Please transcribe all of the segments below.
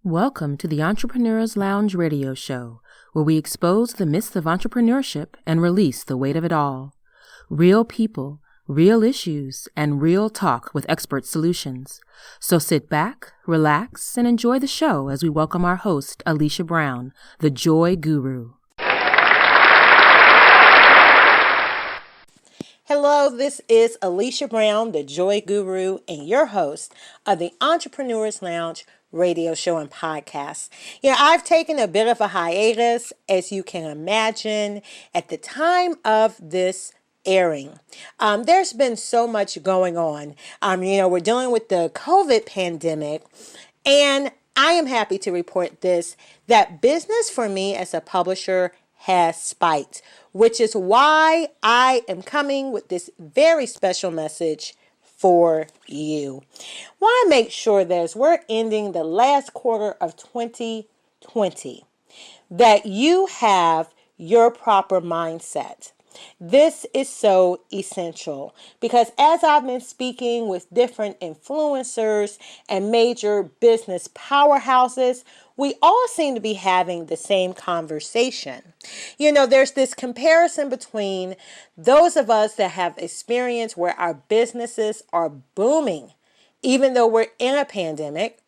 Welcome to the Entrepreneur's Lounge radio show, where we expose the myths of entrepreneurship and release the weight of it all. Real people, real issues, and real talk with expert solutions. So sit back, relax, and enjoy the show as we welcome our host, Alicia Brown, the Joy Guru. Hello, this is Alicia Brown, the Joy Guru, and your host of the Entrepreneur's Lounge radio show and podcast. I've taken a bit of a hiatus, as you can imagine, at the time of this airing. There's been so much going on. We're dealing with the COVID pandemic, and I am happy to report that business for me as a publisher has spiked, which is why I am coming with this very special message for you. Want to make sure that as we're ending the last quarter of 2020, that you have your proper mindset. This is so essential because as I've been speaking with different influencers and major business powerhouses, we all seem to be having the same conversation. There's this comparison between those of us that have experience where our businesses are booming, even though we're in a pandemic,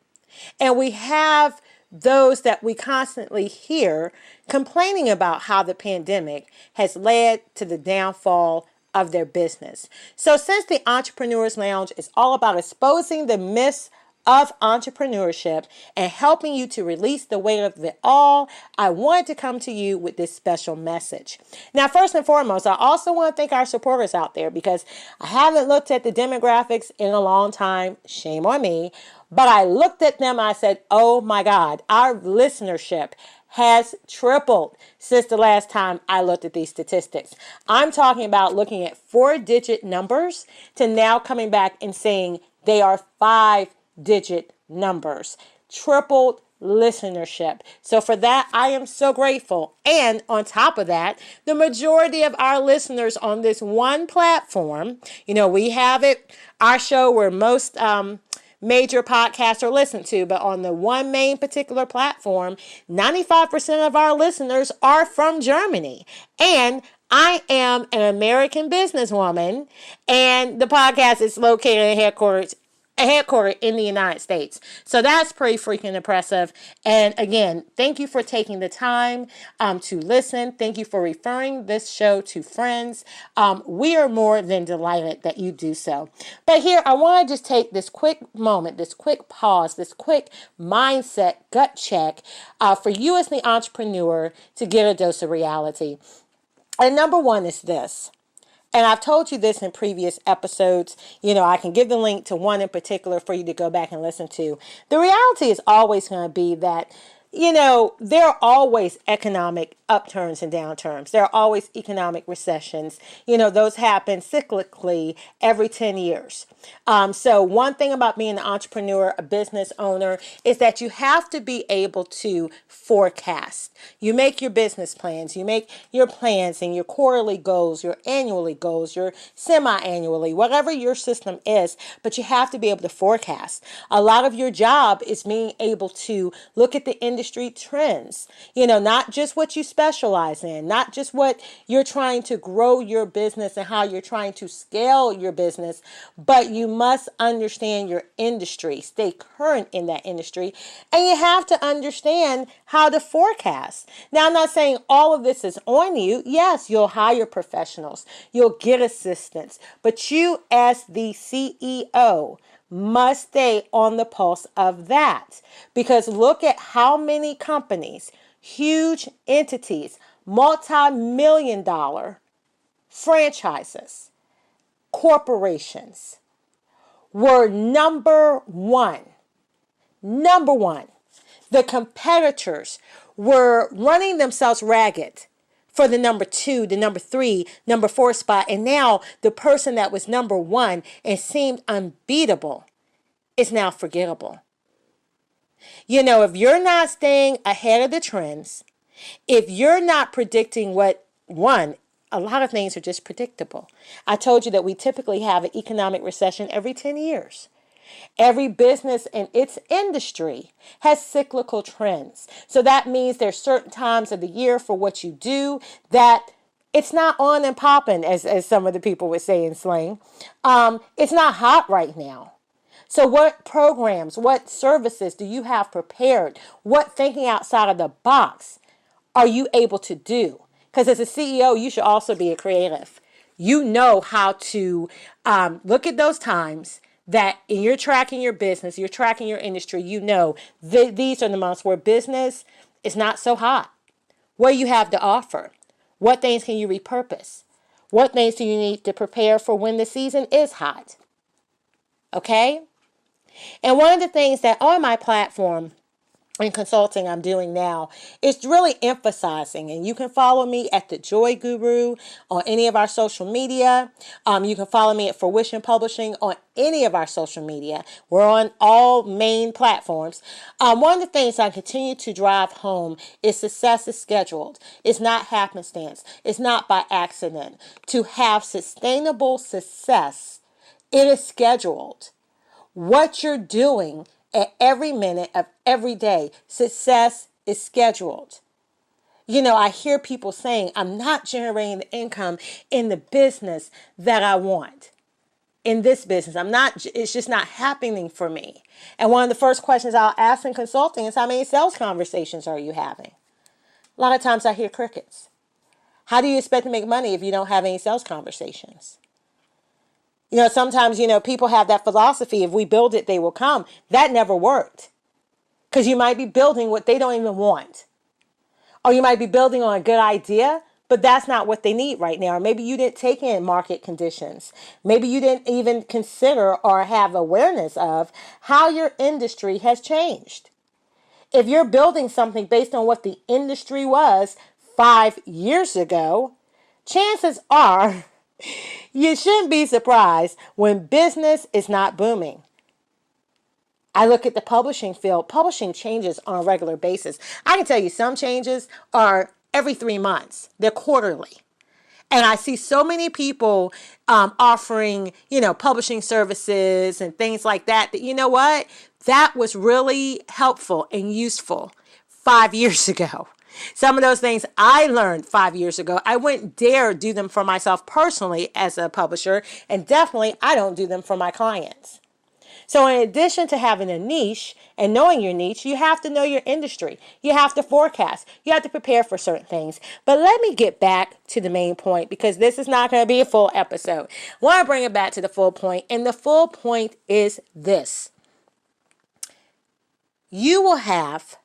and we have those that we constantly hear complaining about how the pandemic has led to the downfall of their business. So since the Entrepreneur's Lounge is all about exposing the myths of entrepreneurship and helping you to release the weight of it all, I wanted to come to you with this special message. Now, first and foremost, I also want to thank our supporters out there because I haven't looked at the demographics in a long time. Shame on me. But I looked at them and I said, oh my God, our listenership has tripled since the last time I looked at these statistics. I'm talking about looking at 4-digit numbers to now coming back and saying they are 5-digit numbers. Tripled listenership. So for that, I am so grateful. And on top of that, the majority of our listeners on this one platform, we have it, our show where most major podcasts are listened to, but on the one main particular platform, 95% of our listeners are from Germany. And I am an American businesswoman, and the podcast is located headquartered in the United States. So that's pretty freaking impressive. And again, thank you for taking the time to listen. Thank you for referring this show to friends. We are more than delighted that you do so. But here, I want to just take this quick moment, this quick pause, this quick mindset gut check for you as the entrepreneur to get a dose of reality. And number one is this. And I've told you this in previous episodes. I can give the link to one in particular for you to go back and listen to. The reality is always going to be that, there are always economic upturns and downturns. There are always economic recessions. Those happen cyclically every 10 years. So one thing about being an entrepreneur, a business owner, is that you have to be able to forecast. You make your business plans. You make your plans and your quarterly goals, your annually goals, your semi-annually, whatever your system is, but you have to be able to forecast. A lot of your job is being able to look at the industry trends, not just what you specialize in, not just what you're trying to grow your business and how you're trying to scale your business, but you must understand your industry, stay current in that industry, and you have to understand how to forecast. Now, I'm not saying all of this is on you. Yes, you'll hire professionals, you'll get assistants, but you as the CEO must stay on the pulse of that. Because look at how many companies, huge entities, multi-million-dollar franchises, corporations were number one. The competitors were running themselves ragged for the number 2, the number 3, number 4 spot. And now the person that was number 1 and seemed unbeatable is now forgettable. If you're not staying ahead of the trends, if you're not predicting a lot of things are just predictable. I told you that we typically have an economic recession every 10 years. Every business in its industry has cyclical trends. So that means there's certain times of the year for what you do that it's not on and popping, as some of the people would say in slang. It's not hot right now. So what programs, what services do you have prepared? What thinking outside of the box are you able to do? Because as a CEO, you should also be a creative. You know how to look at those times that you're tracking your business, you're tracking your industry, you know these are the months where business is not so hot. What do you have to offer? What things can you repurpose? What things do you need to prepare for when the season is hot? Okay? And one of the things that on my platform in consulting I'm doing now is really emphasizing, and you can follow me at the Joy Guru on any of our social media. You can follow me at Fruition Publishing on any of our social media. We're on all main platforms. One of the things I continue to drive home is success is scheduled. It's not happenstance. It's not by accident. To have sustainable success, it is scheduled. What you're doing at every minute of every day, success is scheduled. You know, I hear people saying, I'm not generating the income in the business that I want. In this business, it's just not happening for me. And one of the first questions I'll ask in consulting is, how many sales conversations are you having? A lot of times I hear crickets. How do you expect to make money if you don't have any sales conversations? You know, sometimes, people have that philosophy, if we build it, they will come. That never worked. Because you might be building what they don't even want. Or you might be building on a good idea, but that's not what they need right now. Or maybe you didn't take in market conditions. Maybe you didn't even consider or have awareness of how your industry has changed. If you're building something based on what the industry was 5 years ago, chances are you shouldn't be surprised when business is not booming. I look at the publishing field. Publishing changes on a regular basis. I can tell you some changes are every 3 months. They're quarterly. And I see so many people offering, publishing services and things like that, you know what? That was really helpful and useful 5 years ago. Some of those things I learned 5 years ago, I wouldn't dare do them for myself personally as a publisher, and definitely I don't do them for my clients. So in addition to having a niche and knowing your niche, you have to know your industry. You have to forecast. You have to prepare for certain things. But let me get back to the main point, because this is not going to be a full episode. I want to bring it back to the full point, and the full point is this. You will have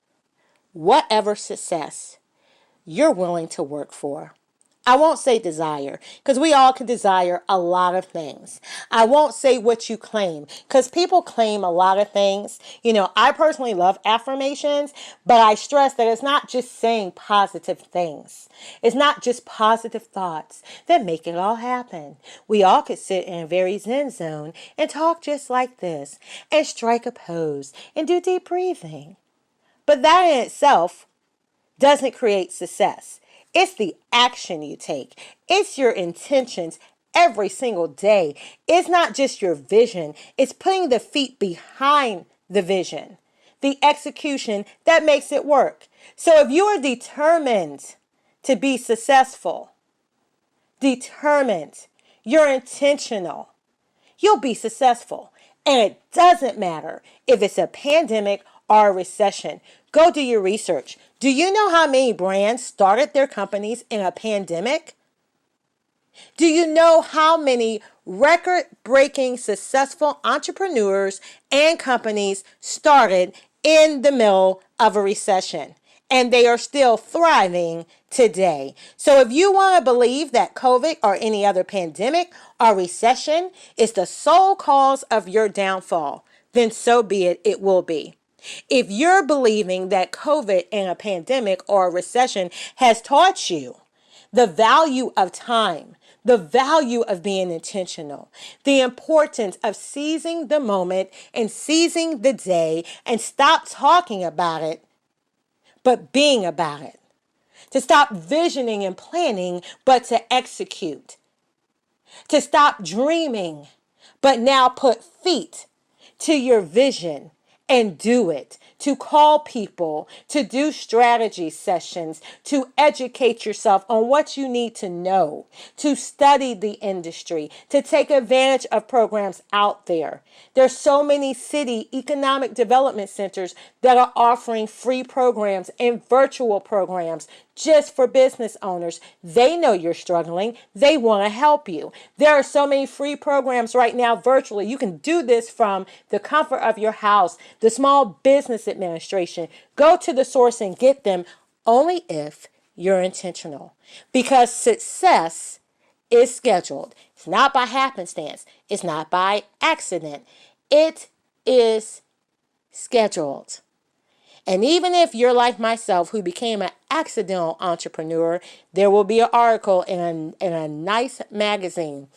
whatever success you're willing to work for. I won't say desire, because we all can desire a lot of things. I won't say what you claim, because people claim a lot of things. I personally love affirmations, but I stress that it's not just saying positive things. It's not just positive thoughts that make it all happen. We all could sit in a very zen zone and talk just like this, and strike a pose, and do deep breathing. But that in itself doesn't create success. It's the action you take. It's your intentions every single day. It's not just your vision. It's putting the feet behind the vision, the execution that makes it work. So if you are determined to be successful, you're intentional, you'll be successful. And it doesn't matter if it's a pandemic or a recession. Go do your research. Do you know how many brands started their companies in a pandemic? Do you know how many record-breaking successful entrepreneurs and companies started in the middle of a recession? And they are still thriving today. So if you want to believe that COVID or any other pandemic or recession is the sole cause of your downfall, then so be it, it will be. If you're believing that COVID and a pandemic or a recession has taught you the value of time, the value of being intentional, the importance of seizing the moment and seizing the day, and stop talking about it, but being about it. To stop visioning and planning, but to execute. To stop dreaming, but now put feet to your vision and do it, to call people, to do strategy sessions, to educate yourself on what you need to know, to study the industry, to take advantage of programs out there. There's so many city economic development centers that are offering free programs and virtual programs just for business owners. They know you're struggling. They want to help you. There are so many free programs right now virtually. You can do this from the comfort of your house. The Small Business Administration. Go to the source and get them only if you're intentional. Because success is scheduled. It's not by happenstance. It's not by accident. It is scheduled. And even if you're like myself, who became an accidental entrepreneur, there will be an article in a nice magazine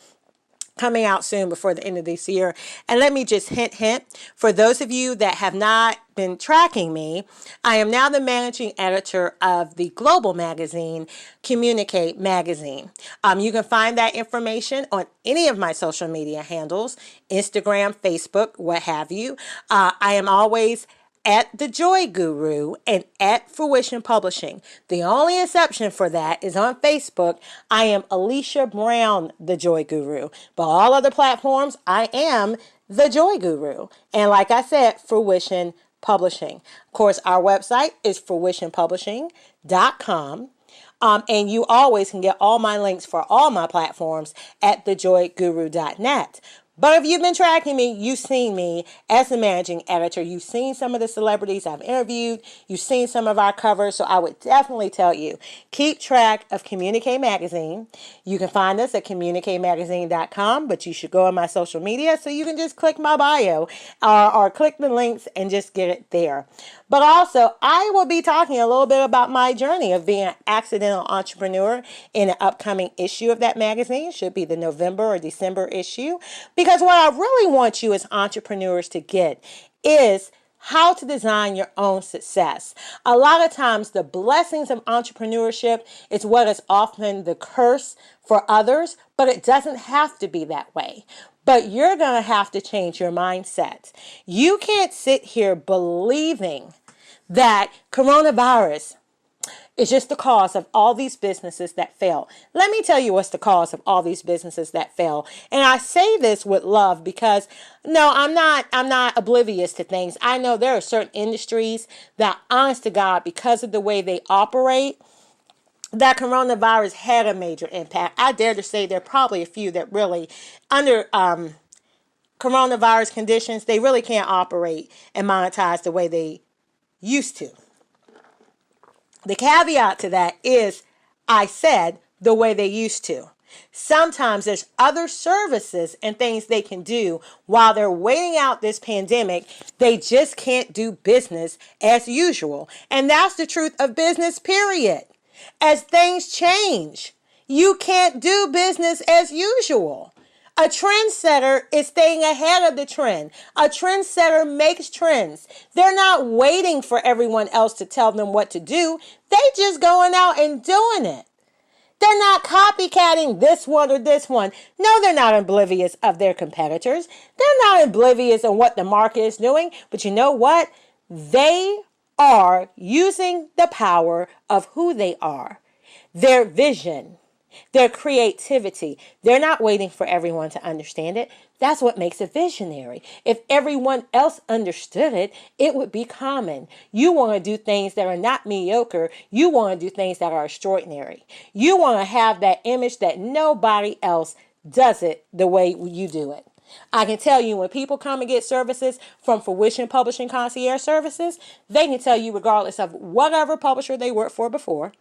coming out soon before the end of this year. And let me just hint, for those of you that have not been tracking me, I am now the managing editor of the global magazine, Communicate Magazine. You can find that information on any of my social media handles, Instagram, Facebook, what have you. I am always at The Joy Guru and at Fruition Publishing. The only exception for that is on Facebook. I am Alicia Brown, The Joy Guru. But all other platforms, I am The Joy Guru. And like I said, Fruition Publishing. Of course, our website is fruitionpublishing.com. And you always can get all my links for all my platforms at thejoyguru.net. But if you've been tracking me, you've seen me as the managing editor. You've seen some of the celebrities I've interviewed. You've seen some of our covers. So I would definitely tell you, keep track of Communicate Magazine. You can find us at communicatemagazine.com, but you should go on my social media so you can just click my bio or click the links and just get it there. But also, I will be talking a little bit about my journey of being an accidental entrepreneur in an upcoming issue of that magazine. It should be the November or December issue. Because what I really want you as entrepreneurs to get is how to design your own success. A lot of times, the blessings of entrepreneurship is what is often the curse for others, but it doesn't have to be that way. But you're going to have to change your mindset. You can't sit here believing that coronavirus is just the cause of all these businesses that fail. Let me tell you what's the cause of all these businesses that fail. And I say this with love because no, I'm not oblivious to things. I know there are certain industries that, honest to God, because of the way they operate, that coronavirus had a major impact. I dare to say there are probably a few that really, under coronavirus conditions, they really can't operate and monetize the way they used to. The caveat to that is, I said, the way they used to. Sometimes there's other services and things they can do while they're waiting out this pandemic. They just can't do business as usual. And that's the truth of business, period. As things change, you can't do business as usual. A trendsetter is staying ahead of the trend. A trendsetter makes trends. They're not waiting for everyone else to tell them what to do. They just going out and doing it. They're not copycatting this one or this one. No, they're not oblivious of their competitors. They're not oblivious of what the market is doing. But you know what? They are using the power of who they are, their vision, their creativity. They're not waiting for everyone to understand it. That's what makes it visionary. If everyone else understood it, it would be common. You want to do things that are not mediocre. You want to do things that are extraordinary. You want to have that image that nobody else does it the way you do it. I can tell you when people come and get services from Fruition Publishing Concierge Services, they can tell you regardless of whatever publisher they worked for before,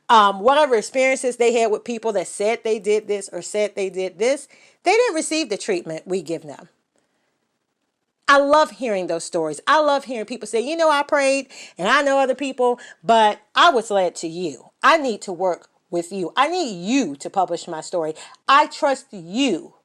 whatever experiences they had with people that said they did this or said they did this, they didn't receive the treatment we give them. I love hearing those stories. I love hearing people say, you know, I prayed and I know other people, but I was led to you. I need to work with you. I need you to publish my story. I trust you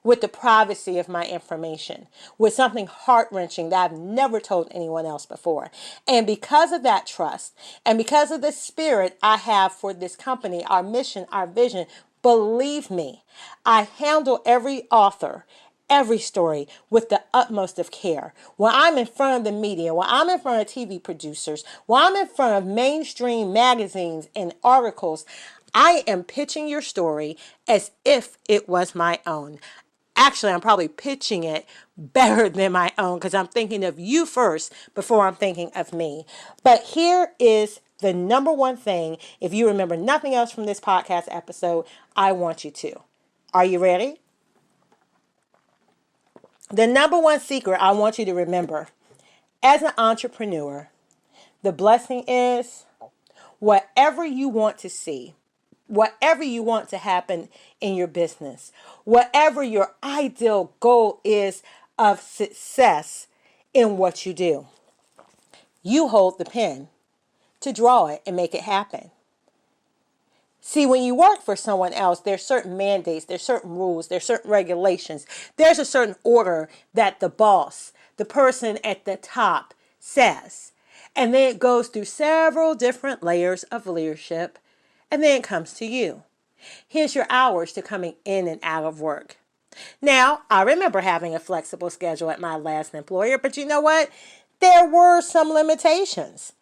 with the privacy of my information, with something heart-wrenching that I've never told anyone else before. And because of that trust, and because of the spirit I have for this company, our mission, our vision, believe me, I handle every author, every story with the utmost of care. When I'm in front of the media, when I'm in front of TV producers, when I'm in front of mainstream magazines and articles, I am pitching your story as if it was my own. Actually, I'm probably pitching it better than my own because I'm thinking of you first before I'm thinking of me. But here is the number one thing. If you remember nothing else from this podcast episode, I want you to. Are you ready? The number one secret I want you to remember as an entrepreneur, the blessing is whatever you want to see, whatever you want to happen in your business, whatever your ideal goal is of success in what you do, you hold the pen to draw it and make it happen. See, when you work for someone else, there's certain mandates, there's certain rules, there's certain regulations. There's a certain order that the boss, the person at the top, says. And then it goes through several different layers of leadership, and then it comes to you. Here's your hours to coming in and out of work. Now, I remember having a flexible schedule at my last employer, but you know what? There were some limitations.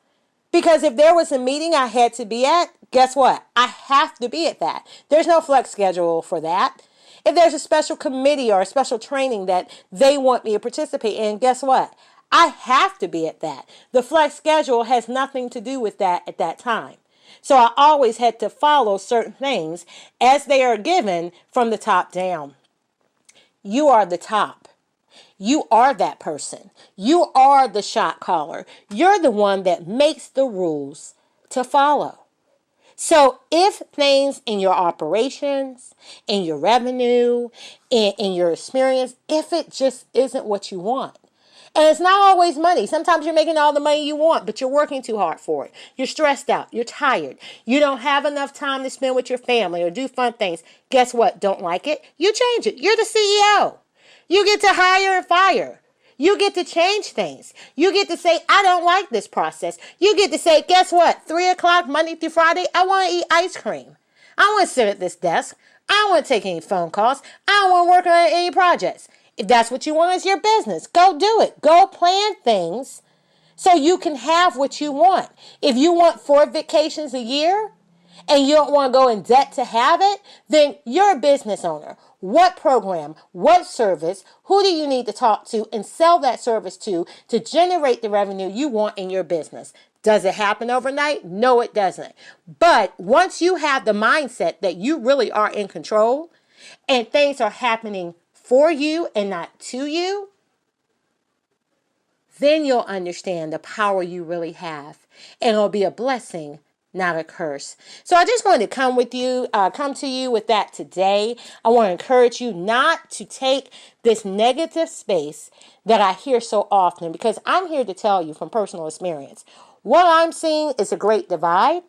Because if there was a meeting I had to be at, guess what? I have to be at that. There's no flex schedule for that. If there's a special committee or a special training that they want me to participate in, guess what? I have to be at that. The flex schedule has nothing to do with that at that time. So I always had to follow certain things as they are given from the top down. You are the top. You are that person. You are the shot caller. You're the one that makes the rules to follow. So if things in your operations, in your revenue, in your experience, if it just isn't what you want, and it's not always money. Sometimes you're making all the money you want, but you're working too hard for it. You're stressed out. You're tired. You don't have enough time to spend with your family or do fun things. Guess what? Don't like it? You change it. You're the CEO. You get to hire and fire. You get to change things. You get to say, I don't like this process. You get to say, guess what? 3 o'clock Monday through Friday, I want to eat ice cream. I don't want to sit at this desk. I don't want to take any phone calls. I don't want to work on any projects. If that's what you want, it's your business. Go do it. Go plan things so you can have what you want. If you want 4 vacations a year and you don't want to go in debt to have it, then you're a business owner. What program, what service, who do you need to talk to and sell that service to generate the revenue you want in your business? Does it happen overnight? No, it doesn't. But once you have the mindset that you really are in control and things are happening for you and not to you, then you'll understand the power you really have. And it'll be a blessing, not a curse. So I just wanted to come to you with that today. I want to encourage you not to take this negative space that I hear so often, because I'm here to tell you from personal experience. What I'm seeing is a great divide.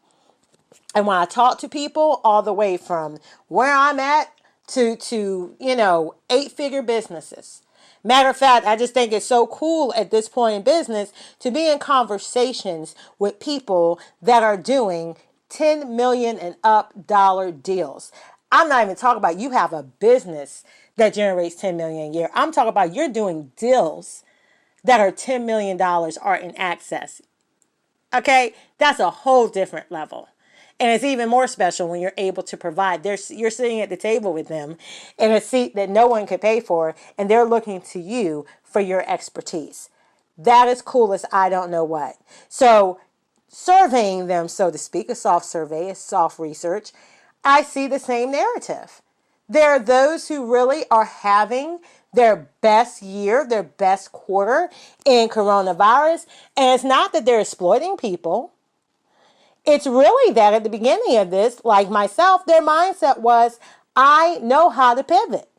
And when I talk to people all the way from where I'm at to 8-figure businesses. Matter of fact, I just think it's so cool at this point in business to be in conversations with people that are doing 10 million and up dollar deals. I'm not even talking about you have a business that generates 10 million a year. I'm talking about you're doing deals that are $10 million are in access. Okay, that's a whole different level. And it's even more special when you're able to provide. You're sitting at the table with them in a seat that no one could pay for, and they're looking to you for your expertise. That is cool as I don't know what. So surveying them, so to speak, a soft survey, a soft research, I see the same narrative. There are those who really are having their best year, their best quarter in coronavirus. And it's not that they're exploiting people. It's really that at the beginning of this, like myself, their mindset was, I know how to pivot.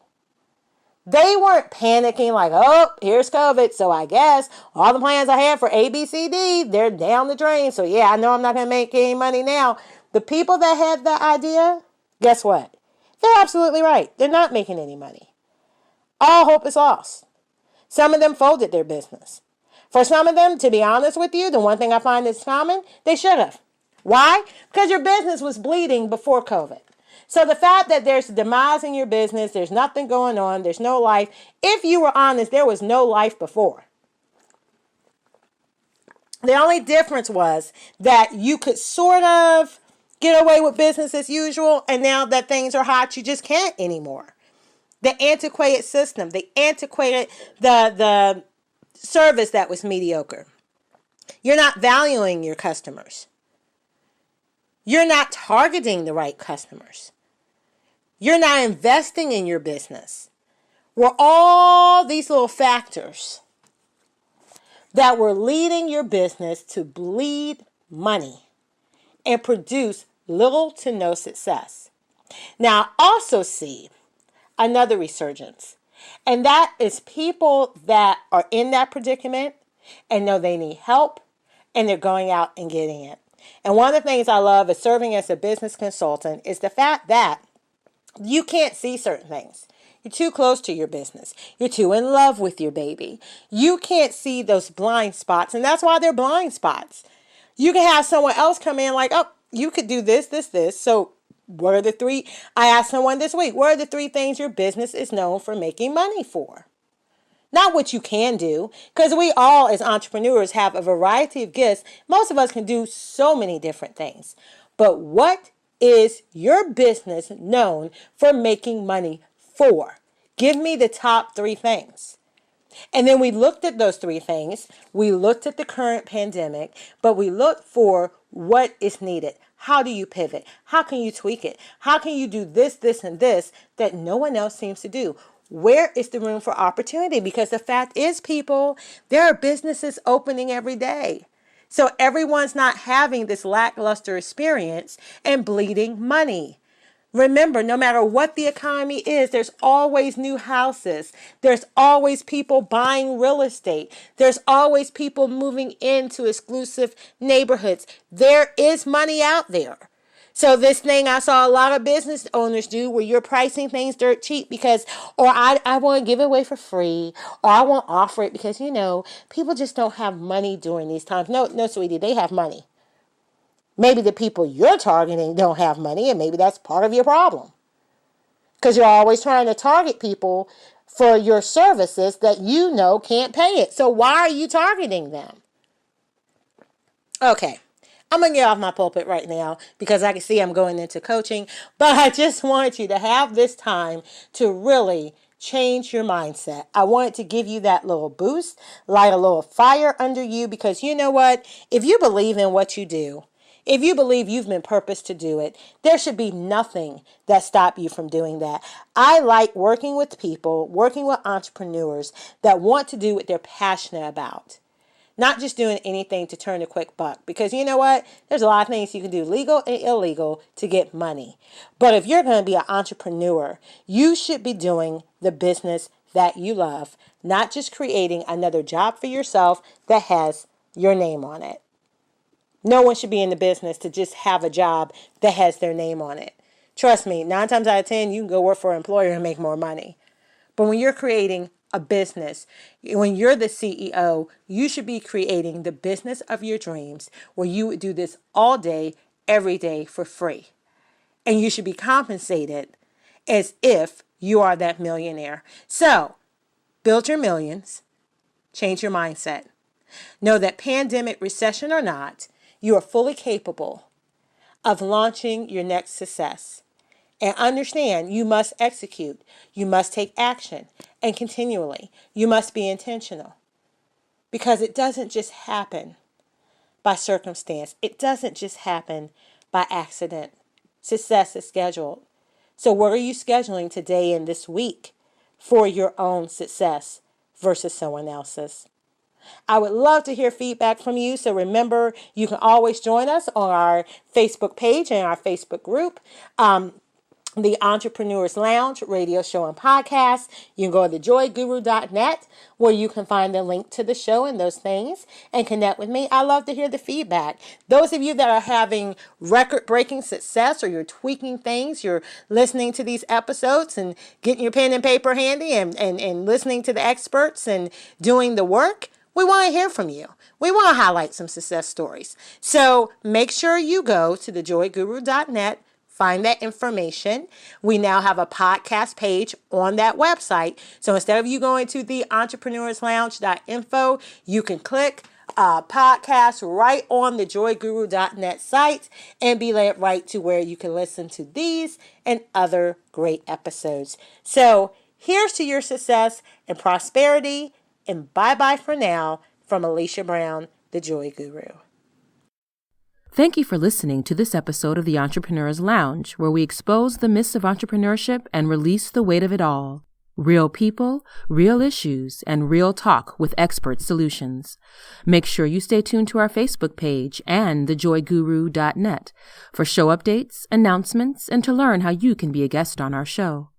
They weren't panicking like, oh, here's COVID. So I guess all the plans I had for A, B, C, D, they're down the drain. So yeah, I know I'm not going to make any money now. The people that had that idea, guess what? They're absolutely right. They're not making any money. All hope is lost. Some of them folded their business. For some of them, to be honest with you, the one thing I find is common, they should have. Why? Because your business was bleeding before COVID. So the fact that there's a demise in your business, there's nothing going on, there's no life. If you were honest, there was no life before. The only difference was that you could sort of get away with business as usual, and now that things are hot, you just can't anymore. The antiquated system, the antiquated, the service that was mediocre. You're not valuing your customers. You're not targeting the right customers. You're not investing in your business. Were all these little factors that were leading your business to bleed money and produce little to no success. Now, I also see another resurgence, and that is people that are in that predicament and know they need help, and they're going out and getting it. And one of the things I love is serving as a business consultant is the fact that you can't see certain things. You're too close to your business. You're too in love with your baby. You can't see those blind spots, and that's why they're blind spots. You can have someone else come in like, oh, you could do this, this, this. So what are the three? I asked someone this week, what are the three things your business is known for making money for? Not what you can do, because we all as entrepreneurs have a variety of gifts. Most of us can do so many different things. But what is your business known for making money for? Give me the top three things. And then we looked at those three things. We looked at the current pandemic, but we looked for what is needed. How do you pivot? How can you tweak it? How can you do this, this, and this that no one else seems to do? Where is the room for opportunity? Because the fact is, people, there are businesses opening every day. So everyone's not having this lackluster experience and bleeding money. Remember, no matter what the economy is, there's always new houses. There's always people buying real estate. There's always people moving into exclusive neighborhoods. There is money out there. So this thing I saw a lot of business owners do where you're pricing things dirt cheap because, or I want to give it away for free, or I won't offer it because, people just don't have money during these times. No, sweetie, they have money. Maybe the people you're targeting don't have money, and maybe that's part of your problem. Because you're always trying to target people for your services that can't pay it. So why are you targeting them? Okay. I'm going to get off my pulpit right now because I can see I'm going into coaching. But I just want you to have this time to really change your mindset. I wanted to give you that little boost, light a little fire under you, because you know what? If you believe in what you do, if you believe you've been purposed to do it, there should be nothing that stop you from doing that. I like working with people, working with entrepreneurs that want to do what they're passionate about. Not just doing anything to turn a quick buck. Because you know what? There's a lot of things you can do legal and illegal to get money. But if you're going to be an entrepreneur, you should be doing the business that you love, not just creating another job for yourself that has your name on it. No one should be in the business to just have a job that has their name on it. Trust me, 9 times out of 10, you can go work for an employer and make more money. But when you're creating a business, when you're the CEO, you should be creating the business of your dreams where you would do this all day, every day for free. And you should be compensated as if you are that millionaire. So, build your millions, change your mindset. Know that pandemic, recession or not, you are fully capable of launching your next success. And understand, you must execute. You must take action. And continually, you must be intentional. Because it doesn't just happen by circumstance. It doesn't just happen by accident. Success is scheduled. So what are you scheduling today and this week for your own success versus someone else's? I would love to hear feedback from you. So remember, you can always join us on our Facebook page and our Facebook group. The Entrepreneurs Lounge radio show and podcast. You can go to thejoyguru.net where you can find the link to the show and those things and connect with me. I love to hear the feedback. Those of you that are having record-breaking success or you're tweaking things, you're listening to these episodes and getting your pen and paper handy and listening to the experts and doing the work, we want to hear from you. We want to highlight some success stories. So make sure you go to thejoyguru.net find that information. We now have a podcast page on that website. So instead of you going to the entrepreneurslounge.info, you can click podcast right on the joyguru.net site and be led right to where you can listen to these and other great episodes. So here's to your success and prosperity, and bye-bye for now from Alicia Brown, the Joy Guru. Thank you for listening to this episode of the Entrepreneur's Lounge, where we expose the myths of entrepreneurship and release the weight of it all. Real people, real issues, and real talk with expert solutions. Make sure you stay tuned to our Facebook page and thejoyguru.net for show updates, announcements, and to learn how you can be a guest on our show.